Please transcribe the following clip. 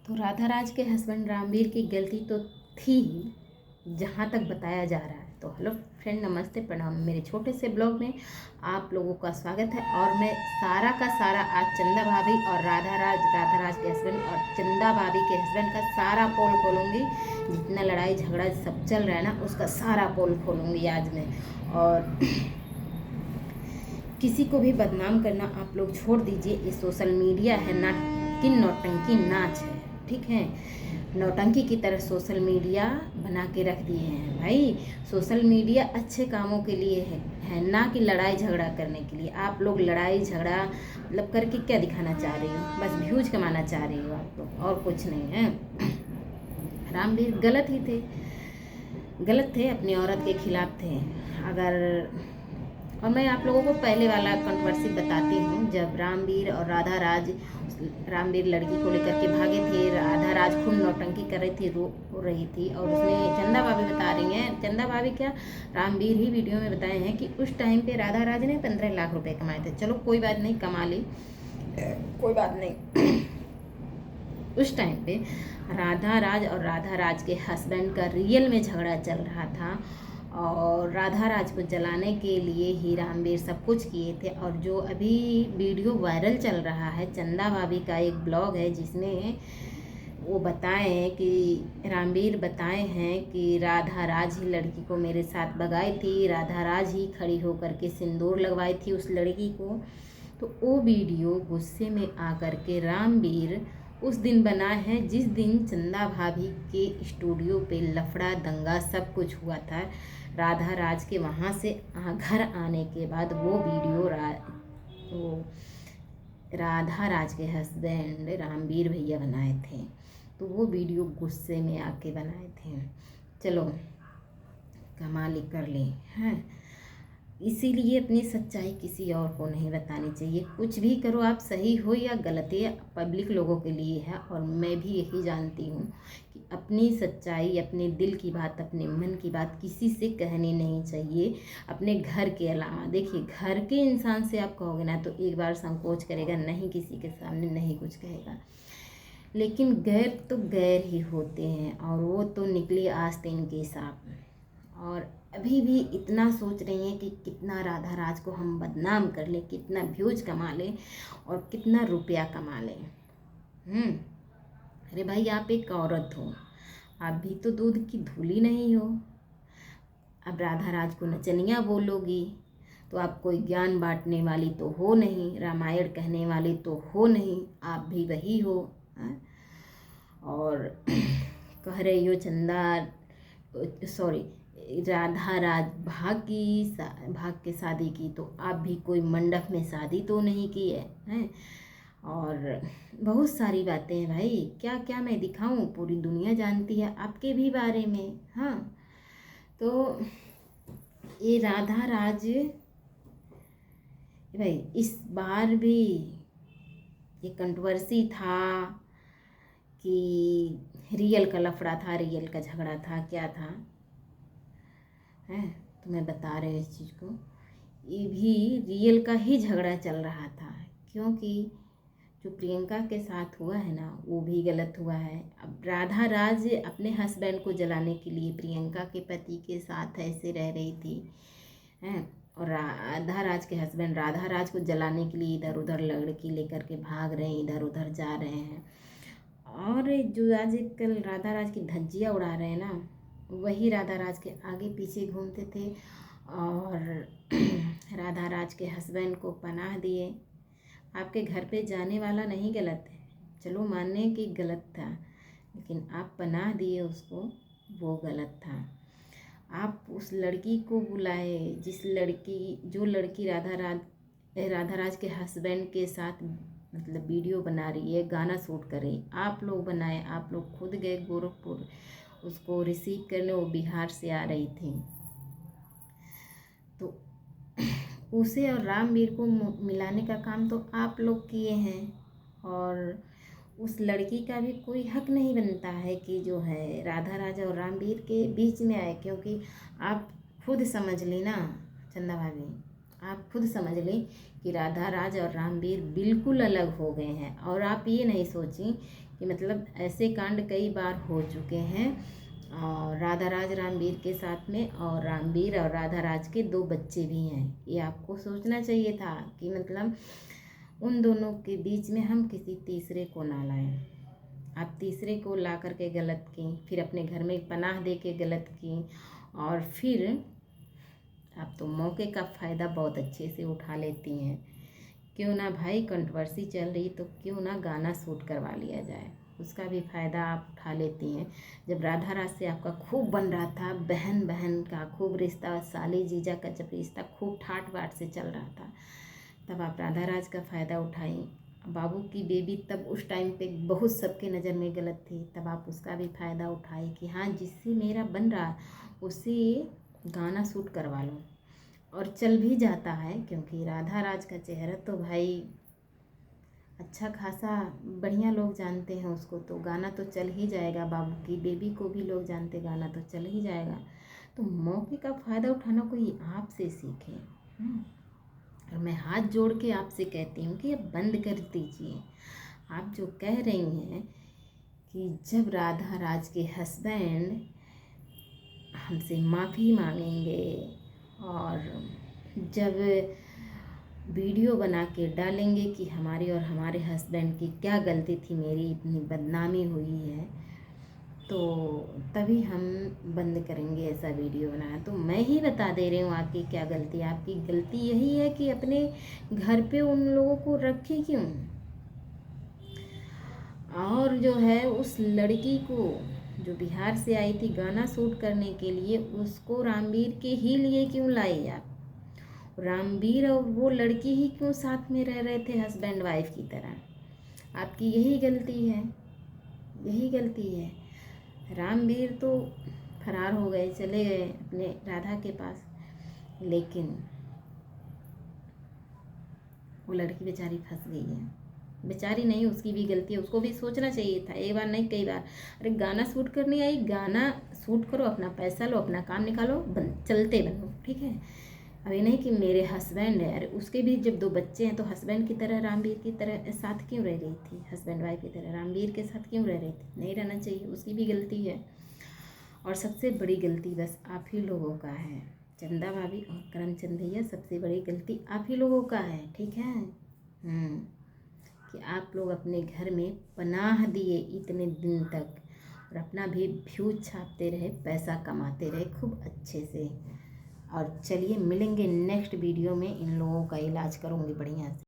तो राधा राज के हस्बैंड रामवीर की गलती तो थी ही, जहाँ तक बताया जा रहा है। तो हेलो फ्रेंड, नमस्ते, प्रणाम। मेरे छोटे से ब्लॉग में आप लोगों का स्वागत है। और मैं सारा का सारा आज चंदा भाभी और राधा राज के हस्बैंड और चंदा भाभी के हस्बैंड का सारा पोल खोलूँगी। जितना लड़ाई झगड़ा सब चल रहा है ना, उसका सारा पोल खोलूँगी आज मैं। और किसी को भी बदनाम करना आप लोग छोड़ दीजिए। ये सोशल मीडिया है ना कि नौटंकी नाच है, ठीक है। नौटंकी की तरह सोशल मीडिया बना के रख दिए हैं भाई। सोशल मीडिया अच्छे कामों के लिए है ना कि लड़ाई झगड़ा करने के लिए। आप लोग लड़ाई झगड़ा मतलब करके क्या दिखाना चाह रही हो? बस व्यूज कमाना चाह रही हो आप लोग, और कुछ नहीं है। रामवीर गलत ही थे, गलत थे, अपनी औरत के खिलाफ थे। अगर और मैं आप लोगों को पहले वाला कंट्रोवर्सी बताती हूँ। जब रामवीर लड़की को लेकर के भागे थे, राधा राज खूब नौटंकी कर रही थी, रो रही थी। और उसने चंदा भाभी बता रही हैं, चंदा भाभी क्या, रामवीर ही वीडियो में बताए हैं कि उस टाइम पे राधा राज ने 15 लाख रुपए कमाए थे। चलो कोई बात नहीं, कमा ली, कोई बात नहीं। उस टाइम पे राधा राज के हस्बैंड का रियल में झगड़ा चल रहा था। और राधा राज को जलाने के लिए ही रामवीर सब कुछ किए थे। और जो अभी वीडियो वायरल चल रहा है, चंदा भाभी का एक ब्लॉग है जिसमें वो बताए हैं कि रामवीर बताए हैं कि राधा राज ही लड़की को मेरे साथ भगाई थी, राधा राज ही खड़ी होकर के सिंदूर लगवाई थी उस लड़की को। तो वो वीडियो गुस्से में आकर के रामवीर उस दिन बना है जिस दिन चंदा भाभी के स्टूडियो पे लफड़ा दंगा सब कुछ हुआ था। राधा राज के वहाँ से घर आने के बाद वो वीडियो राधा राज के हस्बैंड रामवीर भैया बनाए थे। तो वो वीडियो गुस्से में आके बनाए थे। चलो कमाल कर ली हैं। इसीलिए अपनी सच्चाई किसी और को नहीं बतानी चाहिए। कुछ भी करो आप, सही हो या गलत, ये पब्लिक लोगों के लिए है। और मैं भी यही जानती हूँ कि अपनी सच्चाई, अपने दिल की बात, अपने मन की बात किसी से कहनी नहीं चाहिए, अपने घर के अलावा। देखिए, घर के इंसान से आप कहोगे ना तो एक बार संकोच करेगा, नहीं किसी के सामने नहीं कुछ कहेगा। लेकिन गैर तो गैर ही होते हैं, और वो तो निकले आस्तीन के सांप। और अभी भी इतना सोच रही हैं कि कितना राधा राज को हम बदनाम कर लें, कितना व्यूज कमा लें और कितना रुपया कमा लें। अरे भाई, आप एक औरत हो, आप भी तो दूध की धूली नहीं हो। अब राधा राज को नचनिया बोलोगी तो आप कोई ज्ञान बांटने वाली तो हो नहीं, रामायण कहने वाली तो हो नहीं, आप भी वही हो। और कह रही हो राधा राज भाग के शादी की, तो आप भी कोई मंडप में शादी तो नहीं की है। और बहुत सारी बातें हैं भाई, क्या क्या मैं दिखाऊं, पूरी दुनिया जानती है आपके भी बारे में। हाँ, तो ये राधा राज भाई इस बार भी ये कंट्रोवर्सी था कि रियल का लफड़ा था, रियल का झगड़ा था, क्या था है। तो मैं बता रही हूँ इस चीज़ को, ये भी रियल का ही झगड़ा चल रहा था। क्योंकि जो प्रियंका के साथ हुआ है ना, वो भी गलत हुआ है। अब राधा राज अपने हस्बैंड को जलाने के लिए प्रियंका के पति के साथ ऐसे रह रही थी हैं। और राधा राज के हस्बैंड राधा राज को जलाने के लिए इधर उधर लड़की लेकर के भाग रहे हैं, इधर उधर जा रहे हैं। और जो आजकल राधा राज की धज्जियाँ उड़ा रहे हैं ना, वही राधा राज के आगे पीछे घूमते थे और राधा राज के हस्बैंड को पनाह दिए। आपके घर पे जाने वाला नहीं गलत है, चलो मानने कि गलत था, लेकिन आप पनाह दिए उसको, वो गलत था। आप उस लड़की को बुलाए जो लड़की राधा राज के हस्बैंड के साथ मतलब वीडियो बना रही है, गाना शूट कर रही, आप लोग बनाए, आप लोग खुद गए गोरखपुर उसको रिसीव करने, वो बिहार से आ रही थी। तो उसे और रामवीर को मिलाने का काम तो आप लोग किए हैं। और उस लड़की का भी कोई हक नहीं बनता है कि जो है राधा राजा और रामवीर के बीच में आए। क्योंकि आप खुद समझ ली ना चंदा भाभी, आप खुद समझ लें कि राधा राज और रामवीर बिल्कुल अलग हो गए हैं। और आप ये नहीं सोचें कि मतलब ऐसे कांड कई बार हो चुके हैं और राधा राज रामवीर के साथ में, और रामवीर और राधा राज के 2 बच्चे भी हैं। ये आपको सोचना चाहिए था कि मतलब उन दोनों के बीच में हम किसी तीसरे को ना लाएं। आप तीसरे को ला करके गलत की, फिर अपने घर में पनाह दे के गलत की, और फिर आप तो मौके का फ़ायदा बहुत अच्छे से उठा लेती हैं। क्यों ना भाई, कंट्रोवर्सी चल रही तो क्यों ना गाना शूट करवा लिया जाए, उसका भी फ़ायदा आप उठा लेती हैं। जब राधा राज से आपका खूब बन रहा था, बहन बहन का खूब रिश्ता, साली जीजा का जब रिश्ता खूब ठाट बाट से चल रहा था, तब आप राधा राज का फ़ायदा उठाई। बाबू की बेबी तब उस टाइम पे बहुत सबके नज़र में गलत थी, तब आप उसका भी फ़ायदा उठाई कि हाँ, जिससे मेरा बन रहा उससे गाना शूट करवा लो। और चल भी जाता है, क्योंकि राधा राज का चेहरा तो भाई अच्छा खासा बढ़िया लोग जानते हैं उसको, तो गाना तो चल ही जाएगा। बाबू की बेबी को भी लोग जानते, गाना तो चल ही जाएगा। तो मौके का फ़ायदा उठाना कोई आपसे सीखे। और मैं हाथ जोड़ के आपसे कहती हूँ कि अब बंद कर दीजिए। आप जो कह रही हैं कि जब राधा राज के हस्बैंड हमसे माफ़ी मांगेंगे और जब वीडियो बना के डालेंगे कि हमारी और हमारे हस्बैंड की क्या गलती थी, मेरी इतनी बदनामी हुई है, तो तभी हम बंद करेंगे ऐसा वीडियो बनाना। तो मैं ही बता दे रही हूँ आपकी क्या गलती है। आपकी गलती यही है कि अपने घर पे उन लोगों को रखे क्यों, और जो है उस लड़की को जो बिहार से आई थी गाना शूट करने के लिए, उसको रामवीर के ही लिए क्यों लाई आप। रामवीर और वो लड़की ही क्यों साथ में रह रहे थे हस्बैंड वाइफ की तरह। आपकी यही गलती है, यही गलती है। रामवीर तो फरार हो गए, चले गए अपने राधा के पास, लेकिन वो लड़की बेचारी फंस गई है। बेचारी नहीं, उसकी भी गलती है, उसको भी सोचना चाहिए था, एक बार नहीं कई बार। अरे गाना शूट करने आई, गाना शूट करो, अपना पैसा लो, अपना काम निकालो, चलते बनो, ठीक है। अभी नहीं कि मेरे हस्बैंड है, अरे उसके भी जब 2 बच्चे हैं तो हस्बैंड की तरह रामवीर की तरह साथ क्यों रह रही थी, हस्बैंड वाइफ की तरह रामवीर के साथ क्यों रह रही थी। नहीं रहना चाहिए, उसकी भी गलती है। और सबसे बड़ी गलती बस आप ही लोगों का है, चंदा भाभी और करमचंद भैया, सबसे बड़ी गलती आप ही लोगों का है, ठीक है। कि आप लोग अपने घर में पनाह दिए इतने दिन तक, और अपना भी व्यूज छापते रहे, पैसा कमाते रहे खूब अच्छे से। और चलिए मिलेंगे नेक्स्ट वीडियो में, इन लोगों का इलाज करूँगी बढ़िया से।